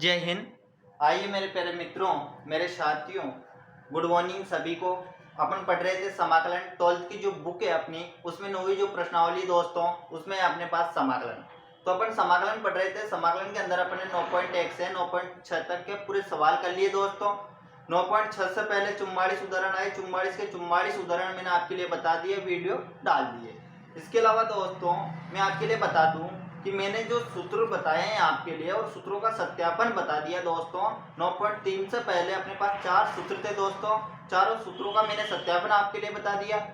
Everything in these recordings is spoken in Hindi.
जय हिंद। आइए मेरे प्यारे मित्रों, मेरे साथियों, गुड मॉर्निंग सभी को। अपन पढ़ रहे थे समाकलन 12th की जो बुक है अपनी, उसमें 9वीं जो प्रश्नावली दोस्तों, उसमें अपने पास समाकलन। तो अपन समाकलन पढ़ रहे थे। समाकलन के अंदर अपने 9.1 से 9.6 तक के पूरे सवाल कर लिए दोस्तों। 9.6 से पहले 44 उदाहरण आए। 44 के 44 उदाहरण मैंने आपके लिए बता दिए, वीडियो डाल दिए। इसके अलावा दोस्तों मैं आपके लिए बता दूं कि मैंने जो सूत्र बताए हैं आपके लिए और सूत्रों का सत्यापन बता दिया दोस्तों। 9.3 से पहले अपने पास 4 सूत्र थे दोस्तों, चारों सूत्रों का मैंने सत्यापन आपके लिए बता दिया।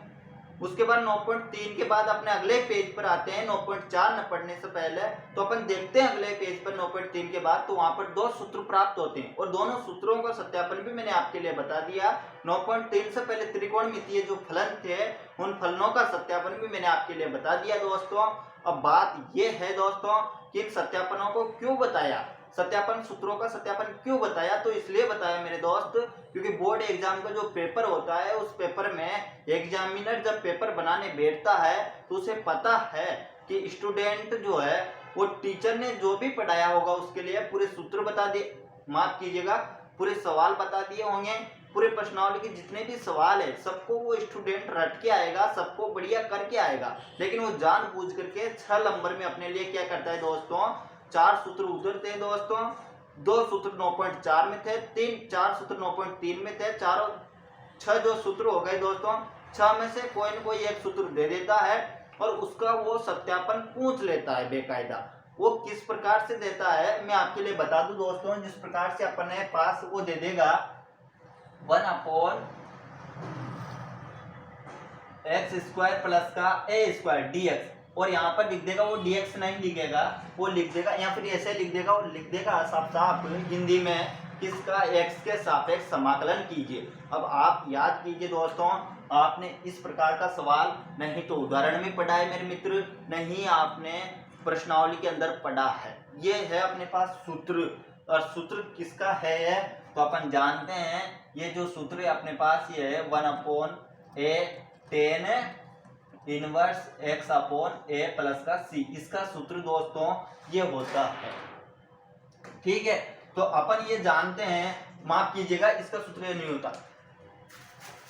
उसके बाद 9.3 के बाद अपने अगले पेज पर आते हैं। 9.4 न पढ़ने से पहले तो अपन देखते हैं अगले पेज पर 9.3 के बाद, तो वहां पर 2 सूत्र प्राप्त होते हैं और दोनों सूत्रों का सत्यापन भी मैंने आपके लिए बता दिया। 9.3 से पहले त्रिकोणमितीय जो फलन थे, उन फलनों का सत्यापन भी मैंने आपके लिए बता दिया दोस्तों। अब बात यह है दोस्तों कि इन सत्यापनों को क्यों बताया, सत्यापन सूत्रों का सत्यापन क्यों बताया, तो इसलिए बताया मेरे दोस्त क्योंकि बोर्ड एग्जाम का जो पेपर होता है, उस पेपर में एग्जामिनर जब पेपर बनाने बैठता है तो उसे पता है कि स्टूडेंट जो है वो टीचर ने जो भी पढ़ाया होगा उसके लिए पूरे सूत्र बता दिए, माफ कीजिएगा पूरे सवाल बता दिए होंगे। पूरे प्रश्नावली के जितने भी सवाल है सबको वो स्टूडेंट रट के आएगा, सबको बढ़िया करके आएगा, लेकिन वो जानबूझ करके 6 नंबर में अपने लिए क्या करता है दोस्तों, 4 सूत्र उधर थे दोस्तों, 2 सूत्र 9.4 में थे, 4 सूत्र 9.3 में थे, चारों 6 जो सूत्र हो गए दोस्तों, 6 में से कोई न कोई एक सूत्र दे देता है और उसका वो सत्यापन पूछ लेता है बेकायदा। वो किस प्रकार से देता है मैं आपके लिए बता दूं दोस्तों। जिस प्रकार से अपने पास वो दे देगा 1/x² प्लस का a² dx, और यहाँ पर लिख देगा, वो dx नहीं लिखेगा, वो लिख देगा या फिर ऐसे लिख देगा, वो लिख देगा साफ साफ हिंदी में किसका, x के सापेक्ष समाकलन कीजिए। अब आप याद कीजिए दोस्तों, आपने इस प्रकार का सवाल नहीं तो उदाहरण में पढ़ा है मेरे मित्र, नहीं आपने प्रश्नावली के अंदर पढ़ा है। ये है अपने पास सूत्र, और सूत्र किसका है तो अपन जानते हैं, ये जो सूत्र है अपने पास ये है 1/a tan inverse x/a plus का c, इसका सूत्र दोस्तों ये होता है। ठीक है, तो अपन ये जानते हैं, माफ कीजिएगा इसका सूत्र ये नहीं होता,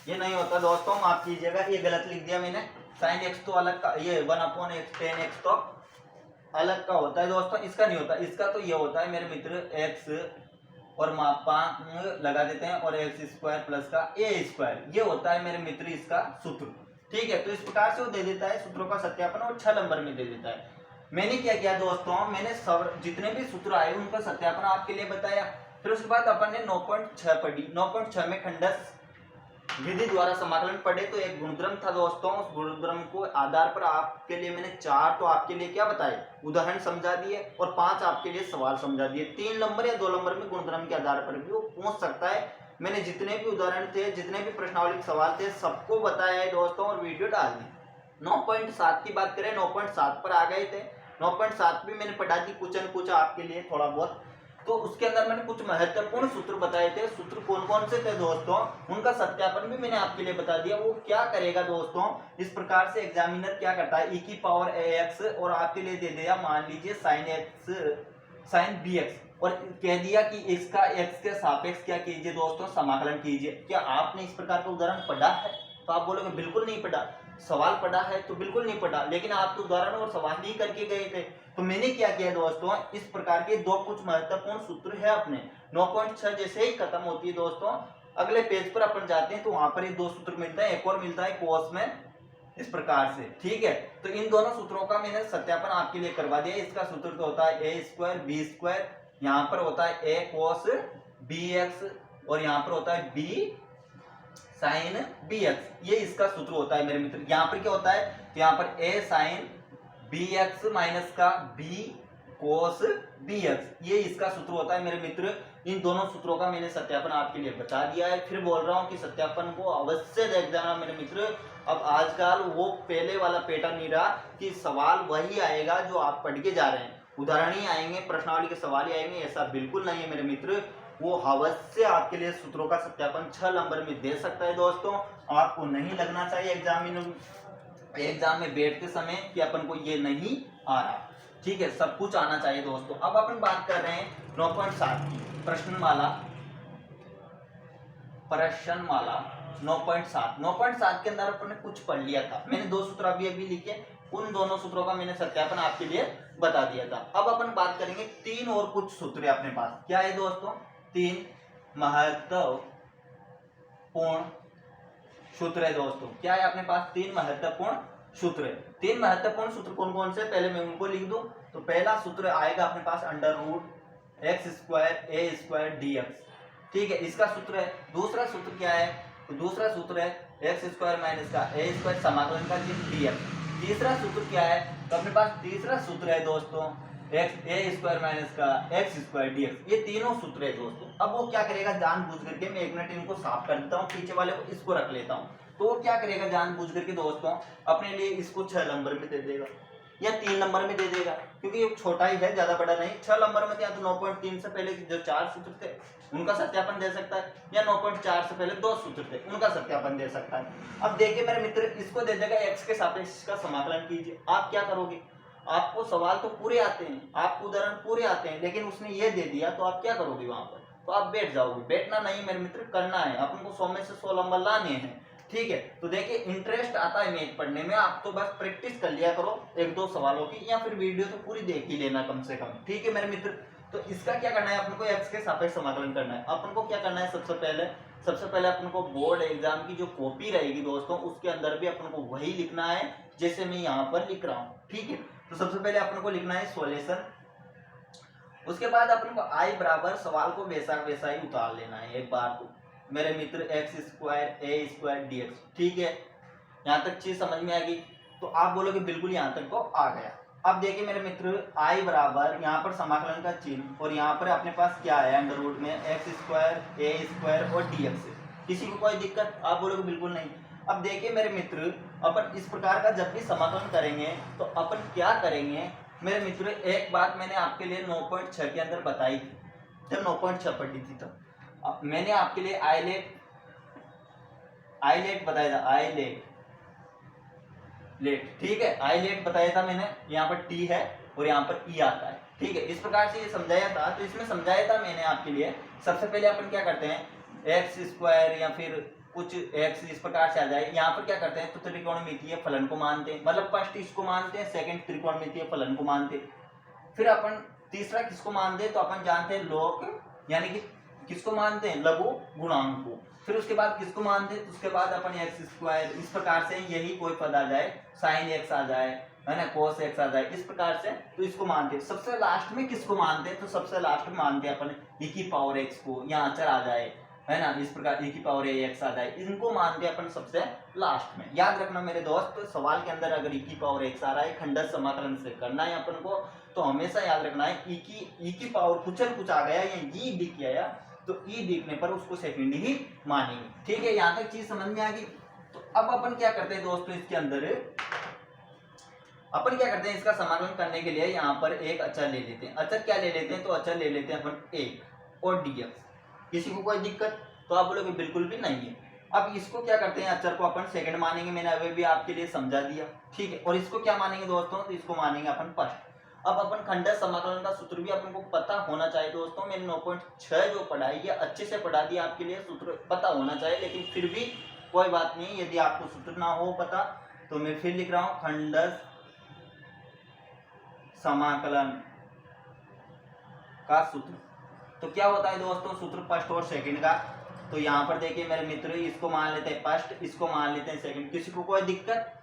ये नहीं होता दोस्तों, माफ कीजिएगा ये गलत लिख दिया मैंने। sin x तो अलग का, ये 1/x tan x तो अलग का होता है दोस्तों, इसका नहीं होता। इसका तो ये होता है मेरे मित्र x और मापांक लगा देते हैं और x² प्लस का a², ये होता है मेरे मित्र इसका सूत्र। ठीक है, तो इस प्रकार से वो दे देता है सूत्रों का सत्यापन और 6 नंबर में दे देता है। मैंने क्या किया दोस्तों, मैंने जितने भी सूत्र आए उनका सत्यापन आपके लिए बताया। फिर उसके बाद अपन ने 9.6 पढ़ी। 9.6 में खंडस विधि द्वारा समाकलन पढ़े, तो एक गुणधर्म था दोस्तों, उस गुणधर्म को आधार पर आपके लिए मैंने 4 तो आपके लिए क्या बताए, उदाहरण समझा दिए और 5 आपके लिए सवाल समझा दिए। 3 नंबर या 2 नंबर में गुणधर्म के आधार पर भी वो पूछ सकता है। मैंने जितने भी उदाहरण थे, जितने भी प्रश्नावली के सवाल थे, सबको बताया है दोस्तों और वीडियो डाल दी। 9.7 की बात करें, 9.7 पर आ गए थे। 9.7 भी मैंने पढ़ा दी कुछ न कुछ आपके लिए थोड़ा बहुत, तो उसके अंदर मैंने कुछ महत्वपूर्ण सूत्र बताए थे। सूत्र कौन कौन से थे दोस्तों, उनका सत्यापन भी मैंने आपके लिए बता दिया। वो क्या करेगा दोस्तों, इस प्रकार से एग्जामिनर क्या करता है, e⁴ और आपके लिए दे दिया मान लीजिए sin bx, और कह दिया कि इसका x के सापेक्ष क्या कीजिए दोस्तों, समाकलन कीजिए। क्या आपने इस प्रकार का उदाहरण पढ़ा है? तो आप बोलोगे बिल्कुल नहीं पढ़ा। सवाल पढ़ा है तो बिल्कुल नहीं पढ़ा, लेकिन आप तो उदाहरण और सवाल ही करके गए थे। तो मैंने क्या किया दोस्तों, इस प्रकार के 2 कुछ महत्वपूर्ण सूत्र है अपने। 9.6 जैसे ही खत्म होती है दोस्तों, अगले पेज पर अपन जाते हैं तो वहां पर ये 2 सूत्र मिलता है, एक और मिलता है कोस में, इस प्रकार से। ठीक है, तो इन दोनों सूत्रों का मैंने सत्यापन आपके लिए करवा दिया। इसका सूत्र तो होता है a² b², यहाँ पर होता है a cos bx और यहाँ पर होता है b sin bx, ये इसका सूत्र होता है मेरे मित्र। यहाँ पर क्या होता है, तो यहाँ पर a sin bx माइनस का b cos bx, ये इसका सूत्र होता है मेरे मित्र। इन दोनों सूत्रों का मैंने सत्यापन आपके लिए बता दिया है। फिर बोल रहा हूँ कि सत्यापन को अवश्य देख जाना मेरे मित्र। अब आजकल वो पहले वाला पैटर्न नहीं रहा कि सवाल वही आएगा जो आप पढ़ के जा रहे हैं, उदाहरण ही आएंगे, प्रश्नावली के सवाल ही आएंगे, ऐसा बिल्कुल नहीं है मेरे मित्र। वो अवश्य आपके लिए सूत्रों का सत्यापन 6 नंबर में दे सकता है दोस्तों। आपको नहीं लगना चाहिए एग्जाम में बैठते समय कि अपन को ये नहीं आ रहा। ठीक है, सब कुछ आना चाहिए दोस्तों। अब अपन बात कर रहे हैं 9.7 की प्रश्नमाला। प्रश्नमाला 9.7 9.7 के अंदर अपन ने कुछ पढ़ लिया था, मैंने दो सूत्र अभी अभी लिखे, उन दोनों सूत्रों का मैंने सत्यापन आपके लिए बता दिया था। अब अपन बात करेंगे तीन और कुछ सूत्र अपने पास। क्या है दोस्तों? तीन महत्वपूर्ण सूत्र है दोस्तों। क्या है अपने पास? तीन महत्वपूर्ण सूत्र है। तीन महत्वपूर्ण सूत्र कौन कौन से, पहले मैं उनको लिख दूं। तो पहला सूत्र आएगा अपने पास अंडर रूट एक्स स्क्वायर ए स्क्वायर डी एक्स, ठीक है, इसका सूत्र है। दूसरा सूत्र क्या है? तो दूसरा सूत्र है एक्स स्क्वायर माइनस का ए स्क्वायर समाकलन का चिन्ह डी एक्स। तीसरा सूत्र क्या है? तो अपने पास तीसरा सूत्र है दोस्तों एक्स ए स्क्वायर माइनस का एक्स स्क्वायर डी एक्स। ये तीनों सूत्र है दोस्तों। अब वो क्या करेगा, जानबूझ करके मैं एक मिनट इनको साफ कर देता हूँ, पीछे वाले को इसको रख लेता हूँ। तो वो क्या करेगा, जानबूझ करके दोस्तों अपने लिए इसको 6 नंबर में दे देगा या 3 नंबर में दे देगा, क्योंकि ये छोटा ही है, ज्यादा बड़ा नहीं। 6 नंबर में या तो 9.3 से पहले जो 4 सूत्र थे उनका सत्यापन दे सकता है, या 9.4 से पहले 2 सूत्र थे उनका सत्यापन दे सकता है। अब देखिए मेरे मित्र, इसको दे देगा एक्स के सापेक्ष का समाकलन कीजिए। आप क्या करोगे? आपको सवाल तो पूरे आते हैं, आपको उदाहरण पूरे आते हैं, लेकिन उसने ये दे दिया तो आप क्या करोगे वहां पर? तो आप बैठ जाओगे। बैठना नहीं मेरे मित्र, करना है। अपन को 100 में से 100 नंबर लाने हैं, ठीक है। तो देखिए इंटरेस्ट आता है मैथ पढ़ने में, आप तो बस प्रैक्टिस कर लिया करो एक दो सवालों की, या फिर वीडियो तो पूरी देख ही लेना कम से कम, ठीक है मेरे मित्र। तो इसका क्या करना है, अपन को एक्स के सापेक्ष समाकलन करना है। अपन को क्या करना है, सबसे पहले अपन को बोर्ड एग्जाम की जो कॉपी रहेगी दोस्तों, उसके अंदर भी अपन को वही लिखना है जैसे मैं यहाँ पर लिख रहा हूँ, ठीक है। तो सबसे पहले अपन को लिखना है सॉल्यूशन। उसके बाद अपन को आई बराबर सवाल को वैसा वैसा ही उतार लेना है एक बार तो मेरे मित्र, एक्स स्क्वायर ए स्क्वायर डी एक्स, ठीक है। यहाँ तक चीज समझ में आ गई? तो आप बोलोगे बिल्कुल यहाँ तक तो आ गया। अब देखिए मेरे मित्र, आई बराबर यहाँ पर समाकलन का चिन्ह, और यहाँ पर अपने पास क्या है अंडर रूट में एक्स स्क्वायर ए स्क्वायर और डी एक्स। किसी को कोई दिक्कत? आप बोलोगे बिल्कुल नहीं। अब देखिए मेरे मित्र, अपन इस प्रकार का जब भी समाकलन करेंगे तो अपन क्या करेंगे मेरे मित्र, एक बात मैंने आपके लिए 9.6 के अंदर बताई थी, जब 9.6 पढ़ी थी तब मैंने आपके लिए आईलेट बताया था, आईलेट, ठीक है, आईलेट बताया था मैंने। यहाँ पर टी है और यहाँ पर ई आता है, ठीक है। इस प्रकार से ये समझाया था। तो इसमें समझाया था मैंने आपके लिए, सबसे पहले अपन क्या करते हैं, एक्स स्क्वायर या फिर कुछ एक्स इस प्रकार से आ जाए, यहाँ पर क्या करते हैं, तो त्रिकोणमितीय फलन को मानते हैं, मतलब फर्स्ट इसको मानते हैं, सेकंड त्रिकोणमितीय फलन को मानते हैं, फिर अपन तीसरा किसको मानते हैं, तो अपन जानते हैं लॉग, यानी कि किसको मानते हैं, लघु गुणांक को। फिर उसके बाद किसको मानते हैं, तो उसके बाद अपन एक्स स्क्वायर, इस प्रकार से यही कोई पद आ जाए, साइन एक्स आ जाए, है ना, कोस एक्स आ जाए, इस प्रकार से तो इसको मानते हैं। सबसे लास्ट में किसको मानते हैं, तो सबसे लास्ट में मानते हैं अपन e की पावर x को, यहाँ अचर आ जाए, है ना, इस प्रकार e की पावर x आ जाए, इनको मानते हैं अपन सबसे लास्ट में। याद रखना मेरे दोस्त, सवाल के अंदर अगर e की पावर x आ रहा है, खंडस समाकलन से करना है अपन को, तो हमेशा याद रखना है e की पावर कुछ आ गया या e दिख गया, तो e दिखने पर उसको सेकंड ही मानेंगे, ठीक है। यहाँ तक चीज समझ में आ गई? तो अब अपन क्या करते हैं दोस्तों, इसके अंदर अपन क्या करते हैं, इसका समाकलन करने के लिए यहाँ पर एक अचर ले लेते हैं। अचर क्या ले लेते हैं, तो अचर ले लेते हैं अपन एक और dx। किसी को कोई दिक्कत? तो आप बोलोगे बिल्कुल भी नहीं है। अब इसको क्या करते हैं, अचर को अपन सेकंड मानेंगे, मैंने अभी भी आपके लिए समझा दिया, ठीक है। और इसको क्या मानेंगे दोस्तों, तो इसको मानेंगे अपन फर्स्ट। अब अपन खंडस समाकलन का सूत्र भी अपन को पता होना चाहिए दोस्तों। मैंने 9.6 जो पढ़ाई है अच्छे से पढ़ा दिया, आपके लिए सूत्र पता होना चाहिए, लेकिन फिर भी कोई बात नहीं, यदि आपको सूत्र ना हो पता तो मैं फिर लिख रहा हूं, खंडस समाकलन का सूत्र। तो क्या होता है दोस्तों, सूत्र फर्स्ट और सेकंड का। तो यहाँ पर देखिए मेरे मित्र, इसको मान लेते हैं फर्स्ट, इसको मान लेते हैं सेकंड, किसी को कोई दिक्कत?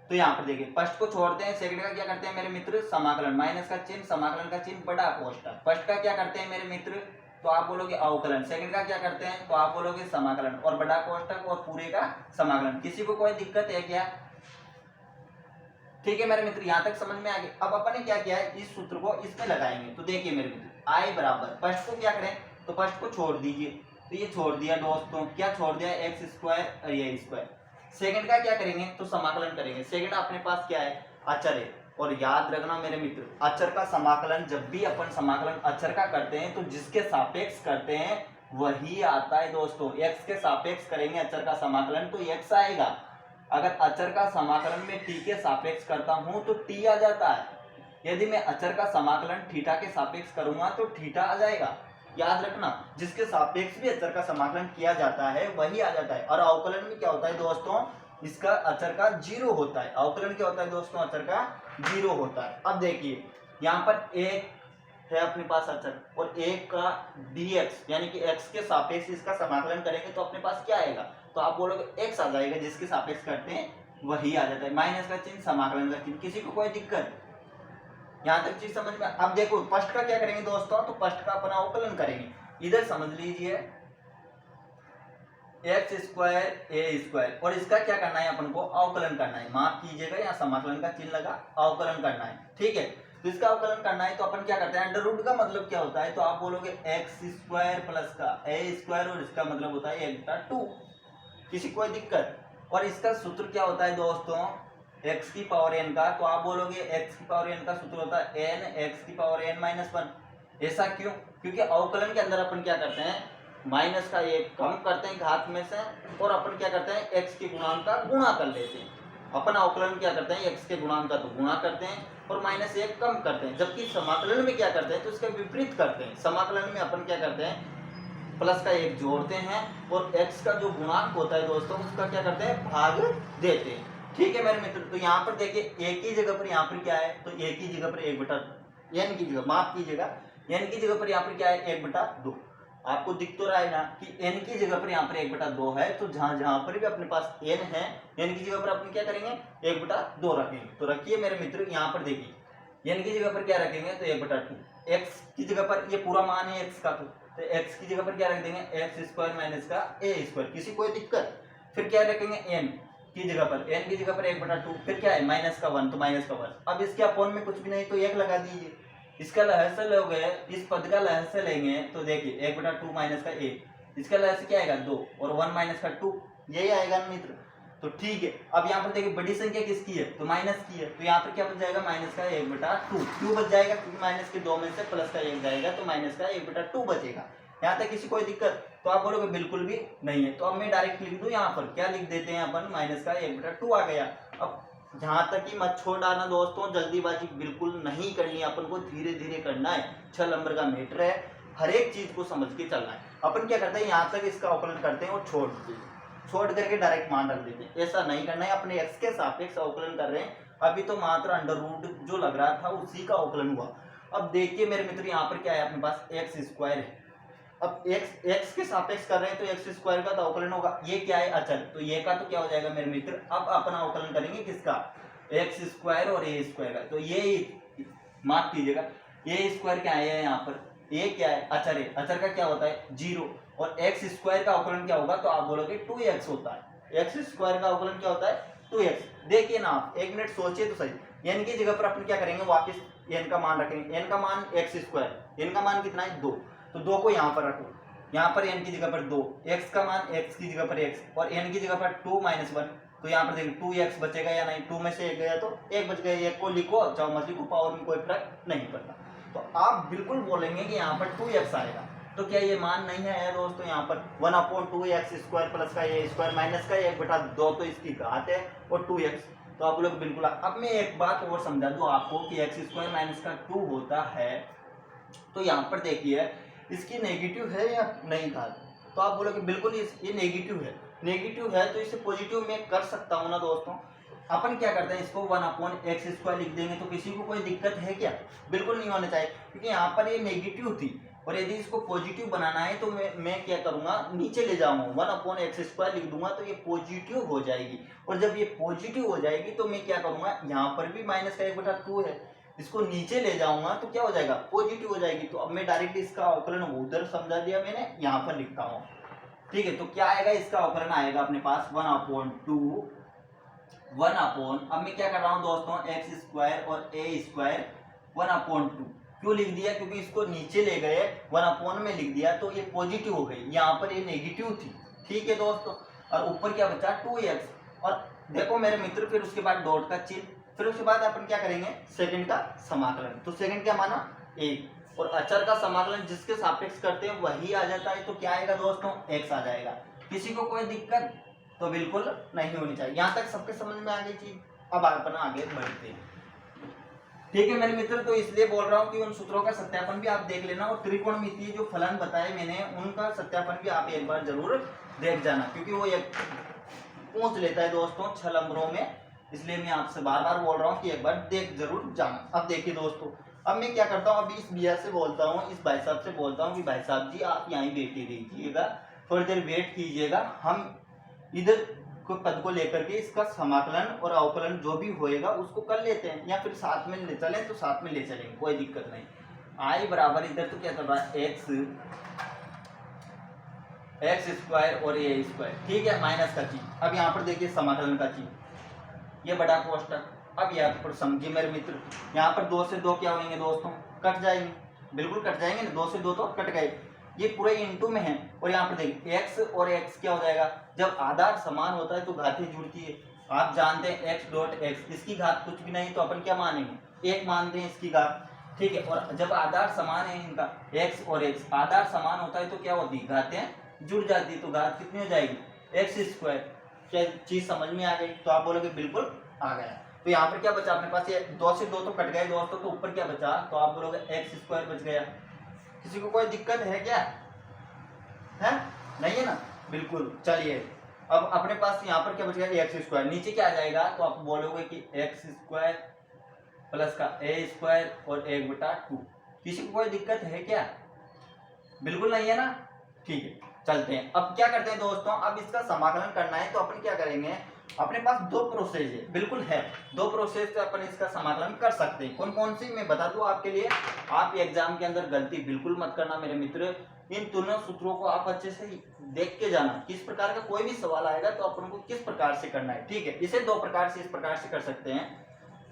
तो यहाँ पर देखिए फर्स्ट को छोड़ते हैं, सेकंड का क्या करते हैं मेरे मित्र, समाकलन, माइनस का चिन्ह, समाकलन का चिन्ह बड़ा कोष्ठक। फर्स्ट का क्या करते हैं मेरे मित्र, तो आप बोलोगे अवकलन। सेकंड का क्या करते हैं, तो आप बोलोगे समाकलन, और बड़ा कोष्ठक और पूरे का समाकलन। किसी को कोई दिक्कत है क्या? ठीक है मेरे मित्र, यहाँ तक समझ में आ गया। अब अपन ने क्या किया है, इस सूत्र को इसमें लगाएंगे। तो देखिए मेरे मित्र, आई बराबर फर्स्ट को क्या करें, तो फर्स्ट को छोड़ दीजिए, तो ये छोड़ दिया दोस्तों, क्या छोड़ दिया, एक्स स्क्वायर और ये स्क्वायर। सेकंड का क्या करेंगे, तो समाकलन करेंगे। सेकंड अपने पास क्या है, अचर है। और याद रखना मेरे मित्र, अचर का समाकलन जब भी अपन समाकलन अचर का करते हैं तो जिसके सापेक्ष करते हैं वही आता है दोस्तों। एक्स के सापेक्ष करेंगे अचर का समाकलन तो एक्स आएगा। अगर अचर का समाकलन में टी के सापेक्ष करता हूं तो टी आ जाता है। यदि मैं अचर का समाकलन थीटा के सापेक्ष करूंगा तो थीटा आ जाएगा। याद रखना, जिसके सापेक्ष भी अचर का समाकलन किया जाता है वही आ जाता है। और अवकलन में क्या होता है दोस्तों, इसका अचर का जीरो होता है। अवकलन क्या होता है दोस्तों, अचर का जीरो होता है। अब देखिए यहाँ पर एक है अपने पास अचर और एक का dx यानी कि x के सापेक्ष इसका समाकलन करेंगे तो अपने पास क्या आएगा, तो आप बोलोगे x आ जाएगा, जिसके सापेक्ष करते हैं वही आ जाता है। माइनस का चिन्ह, समाकलन का चिन्ह, किसी को कोई दिक्कत, यहाँ तक चीज समझ में। अब देखो फर्स्ट का क्या करेंगे दोस्तों, तो फर्स्ट का अपना अवकलन करेंगे। इधर समझ लीजिए एक्स स्क्वायर ए स्क्वायर, और इसका क्या करना है अपन को, अवकलन करना है। माफ कीजिएगा यहाँ समाकलन का चिन्ह लगा, अवकलन करना है, ठीक है। तो इसका अवकलन करना है तो अपन क्या करते हैं, अंडर रूट का मतलब क्या होता है, तो आप बोलोगे एक्स स्क्वायर प्लस का ए स्क्वायर, और इसका मतलब होता है 1/2। किसी कोई दिक्कत। और इसका सूत्र क्या होता है दोस्तों, x की पावर n का, तो आप बोलोगे x की पावर n का सूत्र होता है n x की पावर n माइनस 1। ऐसा क्यों, क्योंकि अवकलन के अंदर अपन क्या करते हैं, माइनस का एक कम करते हैं घात में से, और अपन क्या करते हैं x के गुणांक का गुणा कर लेते हैं। अपन अवकलन क्या करते हैं, x के गुणांक का तो गुणा करते हैं और माइनस एक कम करते हैं। जबकि समाकलन में क्या करते हैं, तो इसका विपरीत करते हैं। समाकलन में अपन क्या करते हैं, प्लस का एक जोड़ते हैं और x का जो गुणांक होता है दोस्तों उसका क्या करते हैं, भाग देते हैं। ठीक है मेरे मित्र। तो यहाँ पर देखिए एक ही जगह पर यहाँ पर क्या है, तो एक ही जगह पर 1/n की जगह, माफ कीजिएगा n की जगह पर यहाँ पर क्या है 1/2। आपको दिख तो रहा है ना कि n की जगह पर यहाँ पर 1/2 है। तो जहां जहां पर भी अपने पास n है, n की जगह पर अपन क्या करेंगे 1/2 रखेंगे। तो रखिए मेरे मित्र, यहाँ पर देखिए n की जगह पर क्या रखेंगे, तो 1/2। x की जगह पर ये पूरा मान है x का, तो x की जगह पर क्या रख देंगे, एक्स स्क्वायर माइनस का ए स्क्वायर। किसी कोई दिक्कत। फिर क्या रखेंगे n की जगह पर, n की जगह पर 1/2। फिर क्या है माइनस का 1, तो माइनस का 1। अब इसके अपोन में कुछ भी नहीं तो 1 लगा दीजिए। इसका लहर लोगे, इस पद का लहर लेंगे तो देखिए 1/2 माइनस का 1, इसका लहर क्या आएगा 2, और 1 माइनस का 2, यही आएगा मित्र। तो ठीक है। अब यहाँ पर देखिए बड़ी संख्या किसकी है, तो माइनस की है। तो यहाँ पर क्या बच जाएगा, माइनस का 1/2। क्यों बच जाएगा, क्योंकि माइनस के 2 में से प्लस का 1 जाएगा, तो माइनस का 1/2 बचेगा। यहाँ तक किसी कोई दिक्कत, तो आप बोलोगे बिल्कुल भी नहीं है। तो अब मैं डायरेक्ट लिख दूं, यहाँ पर क्या लिख देते हैं अपन, माइनस का 1/2 आ गया। अब जहां तक कि मत छोड़ डालना दोस्तों, जल्दीबाजी बिल्कुल नहीं करनी है, अपन को धीरे धीरे करना है। 6 नंबर का मीटर है, हर एक चीज को समझ के चलना है। अपन क्या करते हैं, यहाँ तक इसका अवकलन करते हैं और छोड़ करके डायरेक्ट मान रख देते हैं। ऐसा नहीं करना है, अपने एक्स के सापेक्ष अवकलन कर रहे हैं। अभी तो मात्र अंडर रूट जो लग रहा था उसी का अवकलन हुआ। अब देखिए मेरे मित्र, यहाँ पर क्या है अपने पास एक्स स्क्वायर है। अब x के सापेक्ष कर रहे हैं तो एक्स स्क्वायर का तो अवकलन होगा। ये क्या है अचल, तो ये का तो क्या हो जाएगा मेरे मित्र। अब अपना अवकलन करेंगे किसका, एक्स स्क्वायर और ए स्क्वायर का। तो ये माफ कीजिएगा, ए स्क्वायर क्या है यहाँ पर, ये क्या है अचर है। अचर का क्या होता है 0, और एक्स स्क्वायर का अवकलन क्या होगा, तो आप बोलोगे 2x होता है। एक्स स्क्वायर का अवकलन क्या होता है 2x। देखिए ना आप 1 मिनट सोचिए तो सही। n की जगह पर अपन क्या करेंगे, वापस n का मान रखेंगे। n का मान एक्स स्क्वायर, n का मान कितना है 2, तो 2 को यहाँ पर रखो। यहाँ पर n की जगह पर 2, x का मान x की जगह पर x, और n की जगह पर 2 माइनस 1। तो यहाँ पर देखिए 2x बचेगा या नहीं, 2 में से 1 गया तो 1 बच गया। 1 को लिखो चाहे मत लिखो, पावर में कोई फर्क नहीं पड़ता। तो आप बिल्कुल बोलेंगे कि यहाँ पर 2x आएगा। तो क्या ये मान नहीं है दोस्तों, यहाँ पर 1/2x स्क्वायर प्लस का ए स्क्वायर माइनस का 1/2, तो इसकी घात है, और 2x। तो आप लोग बिल्कुल। अब मैं एक बात और समझा दूं आपको कि एक्स स्क्वायर माइनस का 2 होता है। तो यहाँ पर देखिए इसकी नेगेटिव है या नहीं था, तो आप बोलोगे बिल्कुल ये नेगेटिव है। नेगेटिव है तो इसे पॉजिटिव में कर सकता हूँ ना दोस्तों। अपन क्या करते हैं, इसको 1/x² लिख देंगे। तो किसी को कोई दिक्कत है क्या, बिल्कुल नहीं होना चाहिए, क्योंकि यहाँ पर ये नेगेटिव थी। और यदि इसको पॉजिटिव बनाना है तो मैं क्या करूंगा, नीचे ले जाऊंगा 1/x² लिख दूंगा, तो ये पॉजिटिव हो जाएगी। और जब ये पॉजिटिव हो जाएगी तो मैं क्या करूंगा, यहाँ पर भी माइनस का 1/2 है, इसको नीचे ले जाऊंगा तो क्या हो जाएगा, पॉजिटिव हो जाएगी। तो अब मैं डायरेक्ट इसका अवकलन उधर समझा दिया मैंने, यहाँ पर लिखता हूँ। ठीक है। तो क्या आएगा, इसका अवकलन आएगा अपने पास 1/2 अब मैं क्या कर रहा हूँ दोस्तों, एक्स स्क्वायर और ए स्क्वायर 1/2 क्यों लिख दिया, क्योंकि इसको नीचे ले गए 1 में लिख दिया तो ये पॉजिटिव हो गई। यहाँ पर ये नेगेटिव थी। ठीक है दोस्तों। और ऊपर क्या बचा 2x। और देखो मेरे मित्र, फिर उसके बाद डॉट का चिन्ह, फिर उसके बाद अपन क्या करेंगे, सेकंड का समाकलन। तो सेकंड क्या माना 1, और अचर का समाकलन जिसके सापेक्ष करते हैं वही आ जाता है। तो क्या आएगा दोस्तों, x आ जाएगा। किसी को कोई दिक्कत तो बिल्कुल नहीं होनी चाहिए। यहाँ तक सबके समझ में आ गई चीज। अब अपन आगे बढ़ते हैं। ठीक है मेरे मित्र, तो इसलिए बोल रहा हूँ कि उन सूत्रों का सत्यापन भी आप देख लेना, और त्रिकोणमितीय जो फलन बताए मैंने उनका सत्यापन भी आप एक बार जरूर देख जाना, क्योंकि वो एक पूछ लेता है दोस्तों 6 नंबरों में, इसलिए मैं आपसे बार बार बोल रहा हूँ कि एक बार देख जरूर जाना। अब देखिए दोस्तों, अब मैं क्या करता हूँ, अभी इस भैया से बोलता हूँ, इस भाई साहब से बोलता हूँ कि भाई साहब जी आप यहाँ बैठे रहिएगा, थोड़ी देर वेट कीजिएगा, हम इधर को पद को लेकर के इसका समाकलन और अवकलन जो भी होएगा उसको कर लेते हैं, या फिर साथ में ले चलें तो साथ में ले चलेंगे, कोई दिक्कत नहीं। आई बराबर इधर तो क्या चल रहा है, एक्स स्क्वायर और ए स्क्वायर, ठीक है, माइनस का चीज। अब यहाँ पर देखिए समाकलन का चीज, ये बड़ा कोष्टक। अब यहाँ पर समझिए मेरे मित्र, यहाँ पर 2 से 2 क्या होंगे दोस्तों, कट जाएंगे, बिल्कुल कट जाएंगे ना, 2 से 2 तो कट गए, ये पूरे इनटू में है। और यहाँ पर देखिए एक्स और एक्स क्या हो जाएगा, जब आधार समान होता है तो घातें जुड़ती है, आप जानते हैं एक्स डॉट एक्स, इसकी घात कुछ भी नहीं तो अपन क्या मानेंगे, 1 मानते हैं इसकी घात, ठीक है। और जब आधार समान है इनका, एक्स और एक्स आधार समान होता है तो क्या होती है, घातें जुड़ जाती है, तो घात कितनी हो जाएगी, एक्स स्क्वायर। क्या चीज समझ में आ गई, तो आप बोलोगे बिल्कुल आ गया। तो यहाँ पर क्या बचा अपने पास, ये 2 से 2 तो कट गए दोस्तों, तो ऊपर क्या बचा, तो आप बोलोगे एक्स स्क्वायर बच गया। किसी को कोई दिक्कत है क्या, है नहीं है ना, बिल्कुल। चलिए अब अपने पास यहाँ पर क्या बच गया, एक्स स्क्वायर, नीचे क्या आ जाएगा, तो आप बोलोगे कि एक्स स्क्वायर प्लस का ए स्क्वायर और 1/2। किसी को कोई दिक्कत है क्या, बिल्कुल नहीं है ना, ठीक है। चलते हैं, अब क्या करते हैं दोस्तों, अब इसका समाकलन करना है तो अपन क्या करेंगे, अपने पास 2 प्रोसेस है, बिल्कुल है, 2 प्रोसेस से अपन इसका समाकलन कर सकते हैं। कौन कौन सी मैं बता दूं आपके लिए, आप एग्जाम के अंदर गलती बिल्कुल मत करना मेरे मित्र, इन दोनों सूत्रों को आप अच्छे से देख के जाना, किस प्रकार का कोई भी सवाल आएगा तो अपन को किस प्रकार से करना है, ठीक है। इसे 2 प्रकार से, इस प्रकार से कर सकते हैं।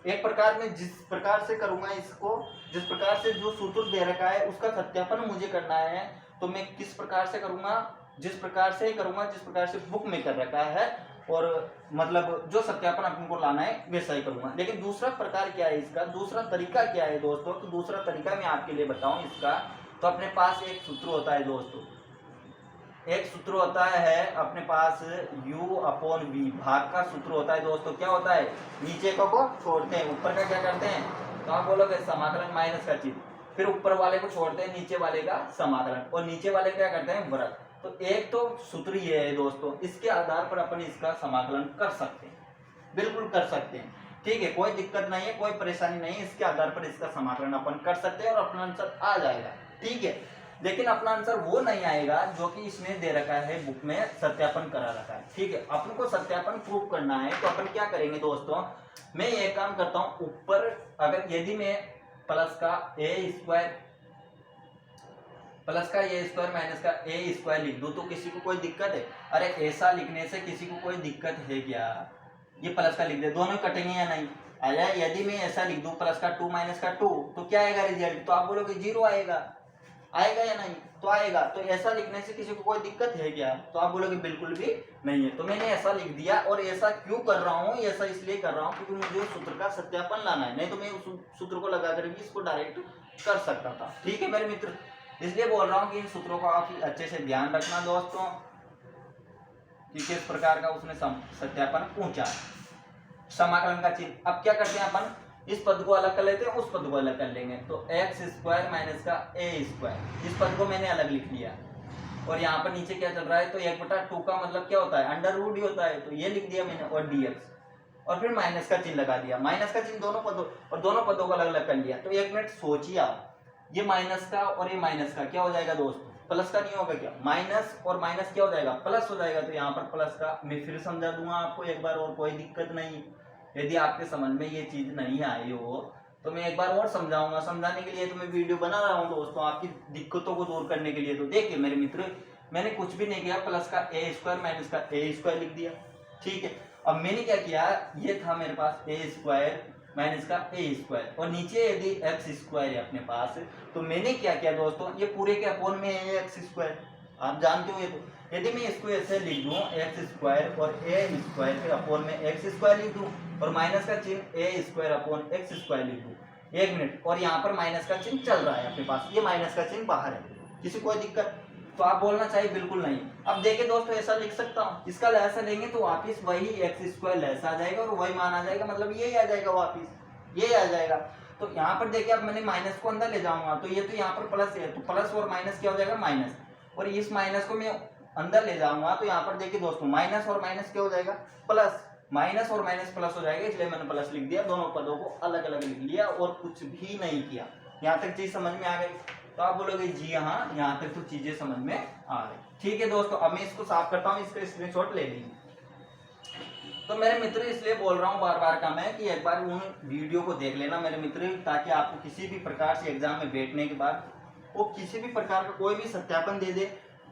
एक प्रकार में जिस प्रकार से करूंगा इसको, जिस प्रकार से जो सूत्र दे रखा है उसका सत्यापन मुझे करना है, तो मैं किस प्रकार से करूंगा, जिस प्रकार से करूंगा जिस प्रकार से बुक में कर रखा है, और मतलब जो सत्यापन अपन को लाना है वैसा ही करूंगा। लेकिन दूसरा प्रकार क्या है इसका, दूसरा तरीका क्या है दोस्तों, तो दूसरा तरीका मैं आपके लिए बताऊं इसका, तो अपने पास एक सूत्र होता है दोस्तों, एक सूत्र होता है अपने पास u/v, भाग का सूत्र होता है दोस्तों। क्या होता है, नीचे को छोड़ते हैं, ऊपर का क्या करते हैं, तो आप बोलोगे समाकलन माइनस का चिन्ह, फिर ऊपर वाले को छोड़ते हैं, नीचे वाले का समाकलन, और नीचे वाले क्या करते हैं, वर्ग। तो एक तो सूत्र ये है दोस्तों, इसके आधार पर अपन इसका समाकलन कर सकते हैं, बिल्कुल कर सकते हैं, ठीक है, कोई दिक्कत नहीं है, कोई परेशानी नहीं है, इसके आधार पर इसका समाकलन अपन कर सकते हैं और अपना आंसर आ जाएगा, ठीक है। लेकिन अपना आंसर वो नहीं आएगा जो कि इसने दे रखा है, बुक में सत्यापन करा रखा है, ठीक है। अपन को सत्यापन प्रूव करना है तो अपन क्या करेंगे दोस्तों, मैं ये काम करता हूं, ऊपर अगर यदि मैं प्लस का ए स्क्वायर माइनस का ए स्क्वायर लिख दूं तो किसी को कोई दिक्कत है, अरे ऐसा लिखने से किसी को कोई दिक्कत है क्या, ये प्लस का लिख दे, दोनों कटेंगे या नहीं, आया। यदि मैं ऐसा लिख दूं प्लस का 2 माइनस का 2 तो क्या आएगा रिजल्ट, तो आप बोलोगे 0 आएगा, आएगा या नहीं, तो आएगा। तो ऐसा लिखने से किसी को कोई दिक्कत है क्या, तो आप बोलोगे बिल्कुल भी नहीं है। तो मैंने ऐसा लिख दिया, और ऐसा क्यों कर रहा हूँ, ऐसा इसलिए कर रहा हूँ क्योंकि मुझे सूत्र का सत्यापन लाना है, नहीं तो मैं उस सूत्र को लगा कर भी इसको डायरेक्ट कर सकता था, ठीक है मेरे मित्र। इसलिए बोल रहा हूँ कि इन सूत्रों का आप अच्छे से ध्यान रखना दोस्तों, कि किस प्रकार का उसने सत्यापन पूछा। समाकलन का चिन्ह, अब क्या करते हैं अपन, इस पद को अलग कर लेते हैं, उस पद को अलग कर लेंगे, तो एक्स स्क्वायर माइनस का ए स्क्वायर, इस पद को मैंने अलग लिख लिया, और यहाँ पर नीचे क्या चल रहा है, तो 1/2 का मतलब क्या होता है, अंडर रूट ही होता है, तो ये लिख दिया मैंने, और dx, और फिर माइनस का चिन्ह लगा दिया, माइनस का चिन्ह दोनों पदों, और दोनों पदों को अलग अलग कर लिया। तो 1 मिनट सोचिए आप, ये माइनस का और ये माइनस का क्या हो जाएगा दोस्तों, प्लस का नहीं होगा क्या, माइनस और माइनस क्या हो जाएगा, प्लस हो जाएगा। तो यहाँ पर प्लस का मैं फिर समझा दूंगा आपको एक बार, और कोई दिक्कत नहीं। यदि आपके समझ में ये चीज नहीं आई हो तो मैं एक बार और समझाऊंगा, समझाने के लिए तो मैं वीडियो बना रहा हूँ दोस्तों, आपकी दिक्कतों को दूर करने के लिए। तो देखिए मेरे मित्र, मैंने कुछ भी नहीं किया, प्लस का ए स्क्वायर माइनस का ए स्क्वायर लिख दिया, ठीक है। अब मैंने क्या किया, ये था मेरे पास ए स्क्वायर माइनस का ए स्क्वायर, और नीचे यदि एक्स स्क्वायर है अपने पास, तो मैंने क्या किया दोस्तों, ये पूरे के अपोन में है एक्स स्क्वायर, आप जानते हो ये। तो यदि मैं इसको ऐसे लिख दूं एक्स स्क्वायर और ए स्क्वायर के अपोन में एक्स स्क्वायर लिख दूं, और माइनस का चिन्ह ए स्क्वायर अपोन एक्स स्क्वायर लिख दूं, 1 मिनट, और यहाँ पर माइनस का चिन्ह चल रहा है अपने पास, ये माइनस का चिन्ह बाहर है, किसी कोई दिक्कत, तो आप बोलना चाहिए बिल्कुल नहीं। अब देखिए दोस्तों, ऐसा लिख सकता हूँ, इसका लहसा लेंगे तो वापिस वही एक्स स्क्वायर लहसा आ जाएगा, और वही मान आ जाएगा, मतलब यही आ जाएगा वापिस, यही आ जाएगा। तो यहाँ पर देखिए अब मैंने माइनस को अंदर ले जाऊंगा तो ये तो यहाँ पर प्लस है, तो प्लस और माइनस क्या हो जाएगा माइनस, और इस माइनस को मैं अंदर ले जाऊंगा तो यहाँ पर देखिए दोस्तों माइनस और माइनस क्या हो जाएगा प्लस, माइनस और माइनस प्लस हो जाएगा, इसलिए मैंने प्लस लिख दिया, दोनों पदों को अलग अलग लिख लिया और कुछ भी नहीं किया। यहाँ तक चीज समझ में आ गई? तो आप बोलोगे जी हाँ, यहाँ तक तो चीजें समझ में आ गई। ठीक है दोस्तों, अब मैं इसको साफ करता हूँ, इसका स्क्रीनशॉट ले लीजिए। तो मेरे मित्र इसलिए बोल रहा हूँ बार बार का मैं कि एक बार उन वीडियो को देख लेना मेरे मित्र, ताकि आपको किसी भी प्रकार से एग्जाम में बैठने के बाद वो किसी भी प्रकार का कोई भी सत्यापन दे दे,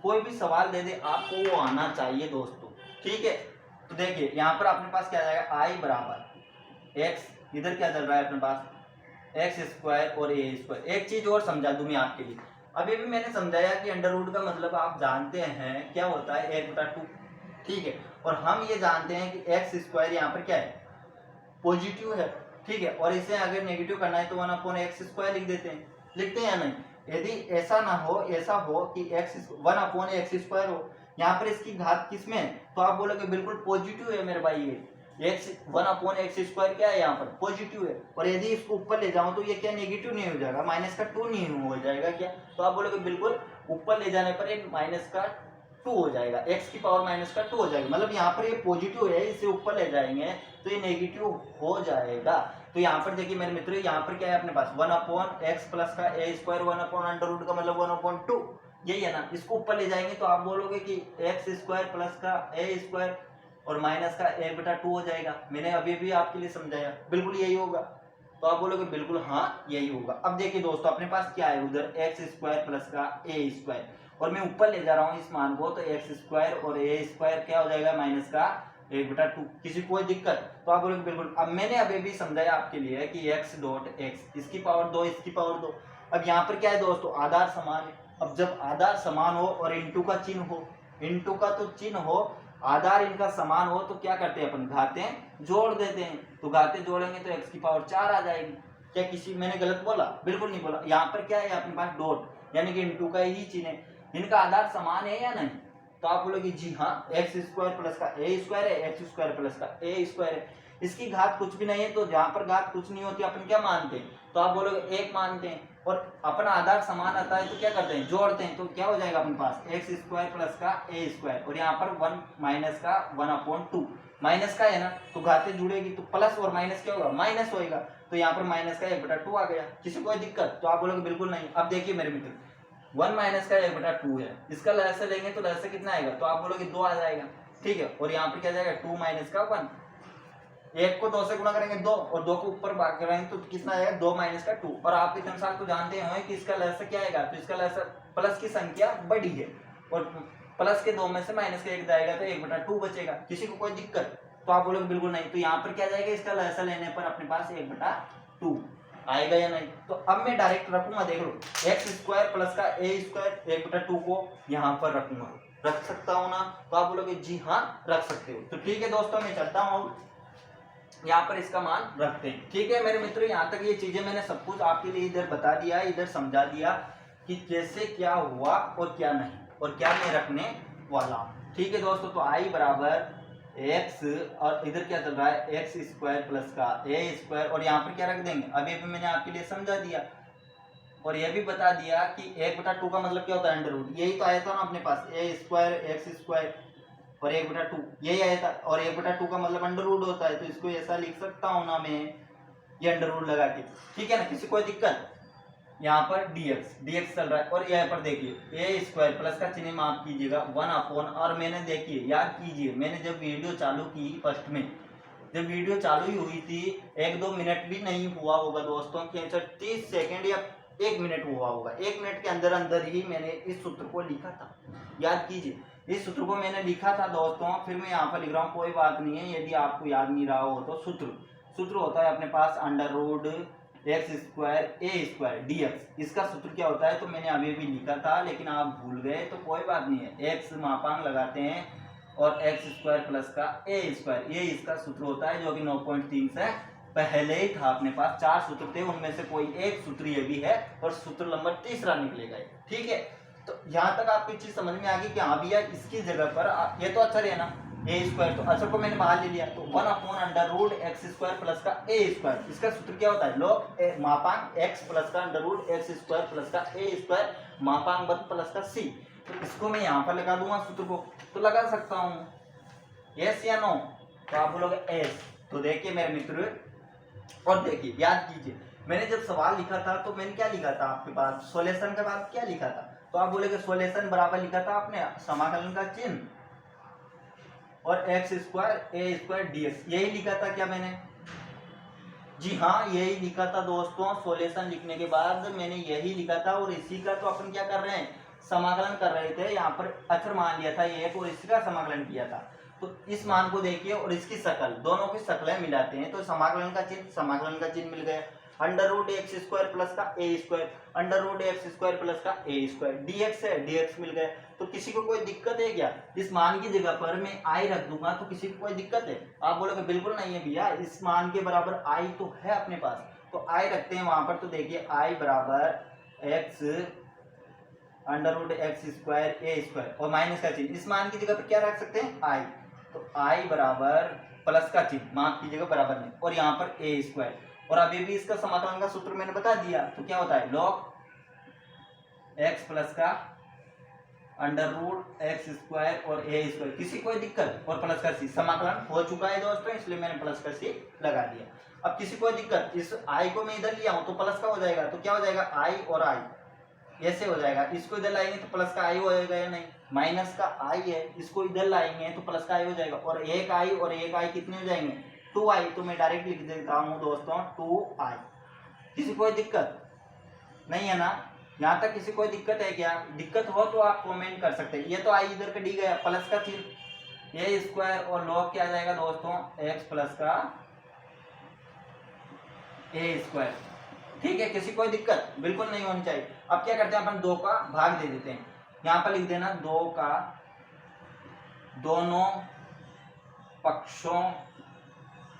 कोई भी सवाल दे दे, आपको वो आना चाहिए दोस्तों। ठीक है, तो देखिए यहाँ पर अपने पास क्या जाएगा, आई बराबर एक्स, इधर क्या चल रहा है अपने पास एक्स स्क्वायर और ए स्क्वायर। एक चीज और समझा दूं मैं आपके लिए, अभी भी मैंने समझाया कि अंडर रूट का मतलब आप जानते हैं क्या होता है 1/2। ठीक है, और हम ये जानते हैं कि एक्स स्क्वायर यहाँ पर क्या है पॉजिटिव है। ठीक है, और इसे अगर नेगेटिव करना है तो 1/x स्क्वायर लिख देते हैं, लिखते हैं या नहीं? यदि ऐसा ना हो, ऐसा हो कि x 1/x स्क्वायर हो, यहाँ पर इसकी घात किस में है, तो आप बोलोगे बिल्कुल पॉजिटिव है मेरे भाई, ये x 1/x स्क्वायर क्या है यहाँ पर पॉजिटिव है। और यदि इसको ऊपर ले जाऊं तो ये क्या नेगेटिव नहीं हो जाएगा, -2 नहीं हो जाएगा क्या? तो आप बोलोगे बिल्कुल ऊपर ले जाने पर एक -2 हो जाएगा, x की पावर -2 हो जाएगा, मतलब यहाँ पर ये पॉजिटिव है, इसे ऊपर ले जाएंगे तो ये नेगेटिव हो जाएगा। तो यहाँ पर देखिए मेरे मित्रों, यहाँ पर क्या है अपने पास 1/x प्लस का a स्क्वायर 1/√, का मतलब 1/2, यही है ना। इसको ऊपर ले जाएंगे तो आप बोलोगे कि x स्क्वायर प्लस का a स्क्वायर और माइनस का 1/2 हो जाएगा। मैंने अभी भी आपके लिए समझाया, बिल्कुल यही होगा। तो आप बोलोगे बिल्कुल हाँ यही होगा। अब देखिए दोस्तों अपने पास क्या है, उधर x स्क्वायर प्लस का a स्क्वायर, और मैं ऊपर ले जा रहा हूँ इस मान को, तो x स्क्वायर और a स्क्वायर क्या हो जाएगा माइनस का 1/2। किसी कोई दिक्कत? तो आप बोलोगे बिल्कुल। अब मैंने अभी भी समझाया आपके लिए कि x डॉट x, इसकी पावर 2, इसकी पावर 2। अब यहाँ पर क्या है दोस्तों, आधार समान है। अब जब आधार समान हो और इनटू का चिन्ह हो, इनटू का तो चिन्ह हो, आधार इनका समान हो, तो क्या करते हैं अपन, घातें जोड़ देते हैं। तो घातें जोड़ेंगे तो x की पावर 4 आ जाएगी। क्या किसी मैंने गलत बोला? बिल्कुल नहीं बोला। यहाँ पर क्या है अपने पास डॉट, यानी कि इनटू का ही चिन्ह है। इनका आधार समान है या नहीं? तो आप बोलोगे जी हाँ, एक्स स्क्वायर प्लस का ए स्क्वायर है, एक्स स्क्वायर प्लस का ए स्क्वायर है। इसकी घात कुछ भी नहीं है, तो जहां पर घात कुछ नहीं होती अपन क्या मानते हैं, तो आप बोलोगे 1 मानते हैं। और अपना आधार समान आता है तो क्या करते हैं, जोड़ते हैं। तो क्या हो जाएगा अपने पास एक्स स्क्वायर प्लस का ए स्क्वायर, और यहाँ पर 1 माइनस का 1/2, माइनस का है ना, तो घातें जुड़ेगी तो प्लस और माइनस क्या होगा, माइनस होएगा। तो यहाँ पर माइनस का 1/2 आ गया। किसी कोई दिक्कत? तो आप बोलोगे बिल्कुल नहीं। अब देखिए मेरे मित्र, 1 माइनस का 1/2 है, इसका लहसे लेंगे तो लहसे कितना आएगा, तो आप बोलोगे 2 आ जाएगा। ठीक है, और यहाँ पर क्या जाएगा 2 माइनस का 1, 1 को 2 से गुणा करेंगे 2, और 2 को ऊपर भाग करेंगे तो कितना आएगा 2 माइनस का 2। और आप इतने साल तो जानते हैं कि इसका लहसा क्या आएगा, तो इसका लहसा प्लस की संख्या बड़ी है, और प्लस के 2 में से माइनस का 1 जाएगा तो 1/2 बचेगा। किसी को कोई दिक्कत? तो आप बोलोगे बिल्कुल नहीं। तो यहाँ पर क्या जाएगा, इसका लहसा लेने पर अपने पास 1/2 आएगा या नहीं? तो अब मैं डायरेक्ट रखूंगा, देख लो, एक्स स्क्वायर प्लस का ए स्क्वायर 1/2 को यहाँ पर रखूंगा, रख सकता हूँ ना? तो आप बोलोगे जी हाँ रख सकते हो। तो ठीक है दोस्तों, मैं चलता हूँ, यहाँ पर इसका मान रखते हैं। ठीक है मेरे मित्रों, यहाँ तक ये चीजें मैंने सब कुछ आपके लिए इधर बता दिया, इधर समझा दिया कि कैसे क्या हुआ और क्या नहीं, और क्या मैं रखने वाला हूँ। ठीक है दोस्तों, तो आई बराबर एक्स, और इधर क्या चल रहा है एक्स स्क्वायर प्लस का ए स्क्वायर, और यहाँ पर क्या रख देंगे, अभी अभी मैंने आपके लिए समझा दिया और यह भी बता दिया कि 1/2 का मतलब क्या होता है, अंडर रूट। यही तो आया था ना अपने पास, ए स्क्वायर एक्स स्क्वायर और 1/2 यही आया था, और 1/2 का मतलब अंडर रूट होता है, तो इसको ऐसा लिख सकता हूँ ना मैं, ये अंडर रूट लगा के। ठीक है ना, किसी कोई दिक्कत? यहाँ पर dx चल रहा है, और यहाँ पर देखिए ए स्क्वायर प्लस का चिन्ह माफ कीजिएगा 1/, और मैंने देखिए याद कीजिए, मैंने जब वीडियो चालू की फर्स्ट में, जब वीडियो चालू ही हुई थी 1-2 मिनट भी नहीं हुआ होगा दोस्तों, 30 सेकेंड या 1 मिनट हुआ होगा, 1 मिनट के अंदर अंदर ही मैंने इस सूत्र को लिखा था। याद कीजिए, इस सूत्र को मैंने लिखा था दोस्तों, फिर मैं यहाँ पर लिख रहा हूँ, कोई बात नहीं है यदि आपको याद नहीं रहा हो तो। सूत्र होता है अपने पास अंडर रूट एक्स स्क्वायर ए स्क्वायर dx, इसका सूत्र क्या होता है, तो मैंने अभी भी लिखा था लेकिन आप भूल गए तो कोई बात नहीं है, एक्स मापांक लगाते हैं और एक्स स्क्वायर प्लस का ए स्क्वायर, ये इसका सूत्र होता है, जो कि 9.3 से पहले ही था। अपने पास 4 सूत्र थे, उनमें से कोई एक सूत्र ये भी है, और सूत्र नंबर तीसरा निकलेगा। ठीक है, तो यहाँ तक आपको चीज समझ में आ गई कि हाँ भैया इसकी जगह पर ये तो अच्छा रहे ना, ए स्क्वायर, तो अचर को मैंने बाहर ले लिया, तो 1/√x² प्लस का ए स्क्वायर। इसका सूत्र क्या होता है, log मापांक x प्लस का √x² प्लस का ए स्क्वायर मापांक 1 प्लस का c। तो इसको मैं यहाँ पर लगा दूंगा सूत्र को, तो लगा सकता हूँ, यस या नो? तो आप बोलोगे एस। तो देखिए मेरे मित्र, और देखिए याद कीजिए, मैंने जब सवाल लिखा था तो मैंने क्या लिखा था आपके पास, सॉल्यूशन के बाद क्या लिखा था, तो आप बोलेगे सॉल्यूशन बराबर लिखा था आपने समाकलन का चिन्ह और x² a² dx, यही लिखा था क्या मैंने? जी हाँ, यही लिखा था दोस्तों। सॉल्यूशन लिखने के बाद मैंने यही लिखा था, और इसी का तो अपन क्या कर रहे हैं, समाकलन कर रहे थे। यहाँ पर अचर मान लिया था ये, और इसका समाकलन किया था। तो इस मान को देखिए और इसकी शकल, दोनों की शक्लें मिलाते हैं तो समाकलन का चिन्ह मिल गया। √x² प्लस का a स्क्वायर, √x² प्लस का a स्क्वायर, dx है, dx मिल गया। तो किसी को कोई दिक्कत है क्या? इस मान की जगह पर मैं i रख दूंगा तो किसी को कोई दिक्कत है? आप बोलोगे बिल्कुल नहीं है भैया, इस मान के बराबर i तो है अपने पास, तो i रखते हैं वहां पर। तो देखिए i बराबर x √x² a स्क्वायर और माइनस का चिन्ह, इस मान की जगह पर क्या रख सकते हैं, i। तो i बराबर प्लस का चिन्ह, माफ कीजिएगा बराबर नहीं, और यहाँ पर a स्क्वायर। और अभी भी इसका समाकलन का सूत्र मैंने बता दिया, तो क्या होता है, log x प्लस का √x² और a स्क्वायर, किसी कोई दिक्कत, और प्लस का c, समाकलन हो चुका है दोस्तों, इसलिए मैंने प्लस का c लगा दिया। अब किसी कोई दिक्कत, इस i को मैं इधर लिया हूं तो प्लस का हो जाएगा, तो क्या हो जाएगा, i और i ऐसे हो जाएगा। इसको इधर लाएंगे तो प्लस का i हो जाएगा या नहीं, माइनस का i है, इसको इधर लाएंगे तो प्लस का i हो जाएगा, और एक i और एक i कितने हो जाएंगे, 2i। तो मैं डायरेक्ट लिख देता हूँ दोस्तों 2i। किसी कोई दिक्कत नहीं है ना? यहाँ तक किसी कोई दिक्कत है क्या? दिक्कत हो तो आप कमेंट कर सकते हैं। ये तो i इधर का डी गया, प्लस का चिन्ह a स्क्वायर, और लॉग क्या आ जाएगा दोस्तों, x प्लस का a स्क्वायर। ठीक है, किसी कोई दिक्कत बिल्कुल नहीं होनी चाहिए। अब क्या करते हैं अपन, 2 का भाग दे देते हैं, यहाँ पर लिख देना 2 का दोनों पक्षों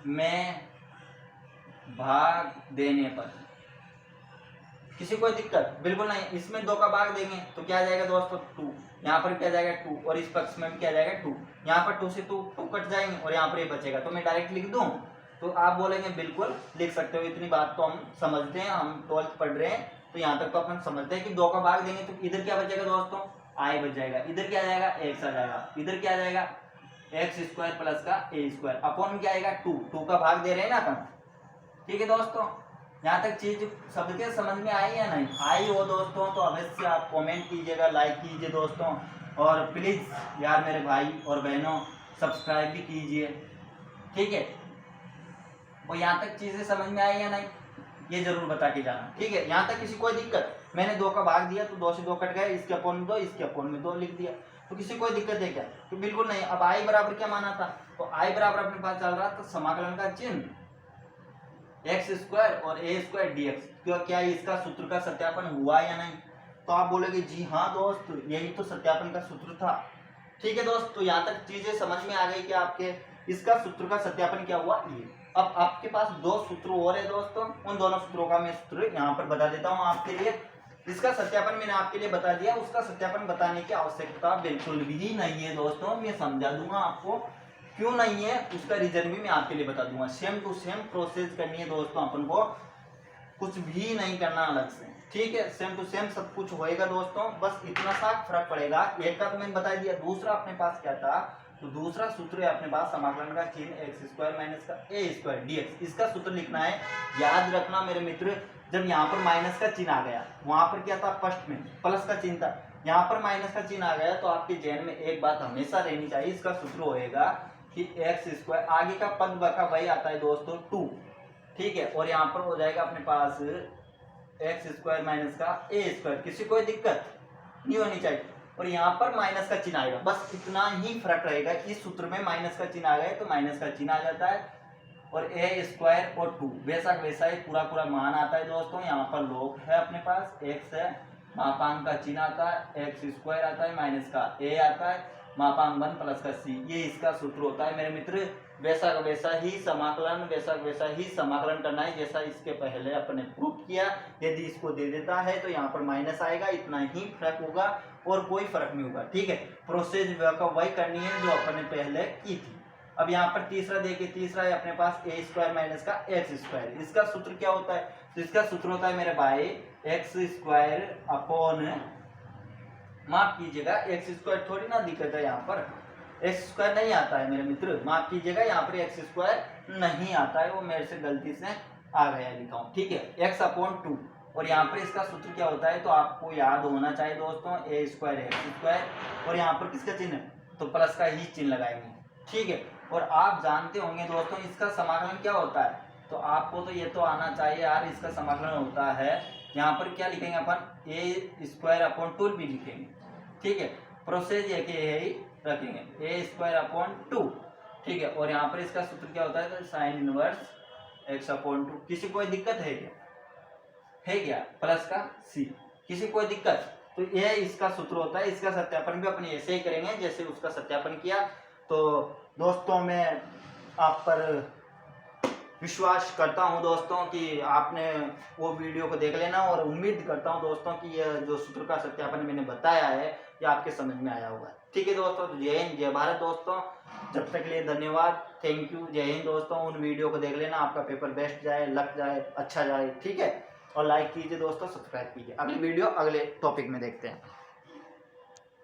में भाग देने पर। किसी कोई दिक्कत बिल्कुल नहीं, इसमें 2 का भाग देंगे तो क्या आ जाएगा दोस्तों, 2। यहाँ पर क्या जाएगा 2, और इस पक्ष में भी क्या जाएगा 2। यहाँ पर 2 से 2 कट जाएंगे और यहाँ पर ये बचेगा, तो मैं डायरेक्ट लिख दूं। तो आप बोलेंगे बिल्कुल लिख सकते हो, इतनी बात तो हम समझते हैं, हम 12th पढ़ रहे हैं तो यहाँ तक तो अपन समझते हैं कि 2 का भाग देंगे तो इधर क्या बचेगा दोस्तों, i बच जाएगा, इधर क्या आ जाएगा, x आ जाएगा, इधर क्या आ जाएगा, x² प्लस का a स्क्वायर, अपॉन क्या आएगा 2 का भाग दे रहे हैं ना अपन। ठीक है दोस्तों, यहाँ तक चीज सबके समझ में आई या नहीं आई हो दोस्तों, तो अवश्य आप कमेंट कीजिएगा, लाइक कीजिए दोस्तों, और प्लीज यार मेरे भाई और बहनों सब्सक्राइब भी कीजिए। ठीक है, और यहाँ तक चीजें समझ में आई या नहीं ये जरूर बता के जाना। ठीक है, यहाँ तक किसी कोई दिक्कत, मैंने 2 का भाग दिया तो 2 से 2 कट गए, इसके अपॉन में 2, इसके अपॉन में 2 लिख दिया, तो किसी कोई दिक्कत है क्या? तो बिल्कुल नहीं। अब i बराबर क्या माना था, तो i बराबर अपने पास चल रहा था समाकलन का चिन्ह x² और a² dx। क्यों, क्या इसका सूत्र का सत्यापन हुआ या नहीं? तो आप बोलोगे जी हाँ दोस्त, यही तो सत्यापन का सूत्र था। ठीक है दोस्त, तो यहाँ तक चीजें समझ में आ गई कि आपके इसका सूत्र का सत्यापन क्या हुआ ये। अब आपके पास 2 सूत्र और है दोस्तों, उन दोनों सूत्रों का मैं सूत्र यहाँ पर बता देता हूँ आपके लिए। इसका सत्यापन मैंने आपके लिए बता दिया, उसका सत्यापन बताने की आवश्यकता बिल्कुल भी नहीं है दोस्तों, मैं समझा दूंगा आपको क्यों नहीं है, उसका रीजन भी मैं आपके लिए बता दूंगा। सेम टू सेम प्रोसेस करनी है दोस्तों, अपन को कुछ भी नहीं करना अलग से। ठीक है, सेम टू सेम सब कुछ होएगा दोस्तों, बस इतना सा फर्क पड़ेगा। एक का तो मैंने बता दिया, दूसरा अपने पास क्या था, तो दूसरा सूत्र है अपने पास समाकलन का चिन्ह x² माइनस का a² dx। इसका सूत्र लिखना है, याद रखना मेरे मित्र, जब यहाँ पर माइनस का चिन्ह आ गया, वहां पर क्या था, फर्स्ट में प्लस का चिन्ह था, यहाँ पर माइनस का चिन्ह आ गया, तो आपके जहन में एक बात हमेशा रहनी चाहिए, इसका सूत्र होएगा कि x², आगे का पद बका वही आता है दोस्तों 2। ठीक है, और यहाँ पर हो जाएगा अपने पास x² माइनस का a²। किसी कोई दिक्कत नहीं होनी चाहिए, और यहाँ पर माइनस का चिन्ह आएगा, बस इतना ही फर्क रहेगा। इस सूत्र में माइनस का चिन्ह आ गया तो माइनस का चिन्ह आ जाता है, और a² और 2 वैसा वैसा ही पूरा मान आता है दोस्तों। यहाँ पर log है अपने पास, x है, मापांक का चिन्ह आता है, x² आता है, माइनस का a आता है, मापांक 1 प्लस का c, ये इसका सूत्र होता है मेरे मित्र। वैसा वैसा ही समाकलन करना है जैसा इसके पहले अपने प्रूफ किया। यदि इसको दे देता है तो यहाँ पर माइनस आएगा, इतना ही फर्क होगा, और कोई फर्क नहीं होगा। ठीक है, प्रोसेस वही करनी है जो अपन ने पहले की थी। अब यहाँ पर तीसरा देखिए, तीसरा है अपने पास ए स्क्वायर माइनस का एक्स स्क्वायर। इसका सूत्र क्या होता है? तो इसका सूत्र होता है मेरे भाई एक्स स्क्वायर अपॉन, माफ कीजिएगा एक्स स्क्वायर थोड़ी ना दिक्कत है, यहाँ पर एक्स स्क्वायर नहीं आता है मेरे मित्र, माफ कीजिएगा यहाँ पर एक्स स्क्वायर नहीं आता है, वो मेरे से गलती से आ गया लिखा हूँ। ठीक है, एक्स अपॉन 2, और यहाँ पर इसका सूत्र क्या होता है तो आपको याद होना चाहिए दोस्तों, ए स्क्वायर एक्स स्क्वायर, और यहाँ पर किसका चिन्ह? तो प्लस का ही चिन्ह लगाएंगे। ठीक है, और आप जानते होंगे दोस्तों इसका समाकलन क्या होता है, तो आपको तो ये तो आना चाहिए यार, इसका समाकलन होता है, यहाँ पर क्या लिखेंगे अपन, ए स्क्वायर अपॉन 2 भी लिखेंगे। ठीक है, प्रोसेस यही रखेंगे, ए स्क्वायर अपॉन 2। ठीक है, और यहाँ पर इसका सूत्र क्या होता है तो साइन इनवर्स एक्स अपॉन 2। किसी कोई दिक्कत है क्या? है क्या? प्लस का सी, किसी कोई दिक्कत? तो ये इसका सूत्र होता है। इसका सत्यापन भी अपन ऐसे ही करेंगे जैसे उसका सत्यापन किया। तो दोस्तों मैं आप पर विश्वास करता हूं दोस्तों कि आपने वो वीडियो को देख लेना, और उम्मीद करता हूं दोस्तों कि यह जो सूत्र का सत्यापन मैंने बताया है ये आपके समझ में आया होगा। ठीक है दोस्तों, तो जय हिंद जय भारत दोस्तों, जब तक के लिए धन्यवाद, थैंक यू, जय हिंद दोस्तों। उन वीडियो को देख लेना, आपका पेपर बेस्ट जाए, लग जाए, अच्छा जाए। ठीक है, और लाइक कीजिए दोस्तों, सब्सक्राइब कीजिए। अगली वीडियो अगले टॉपिक में देखते हैं।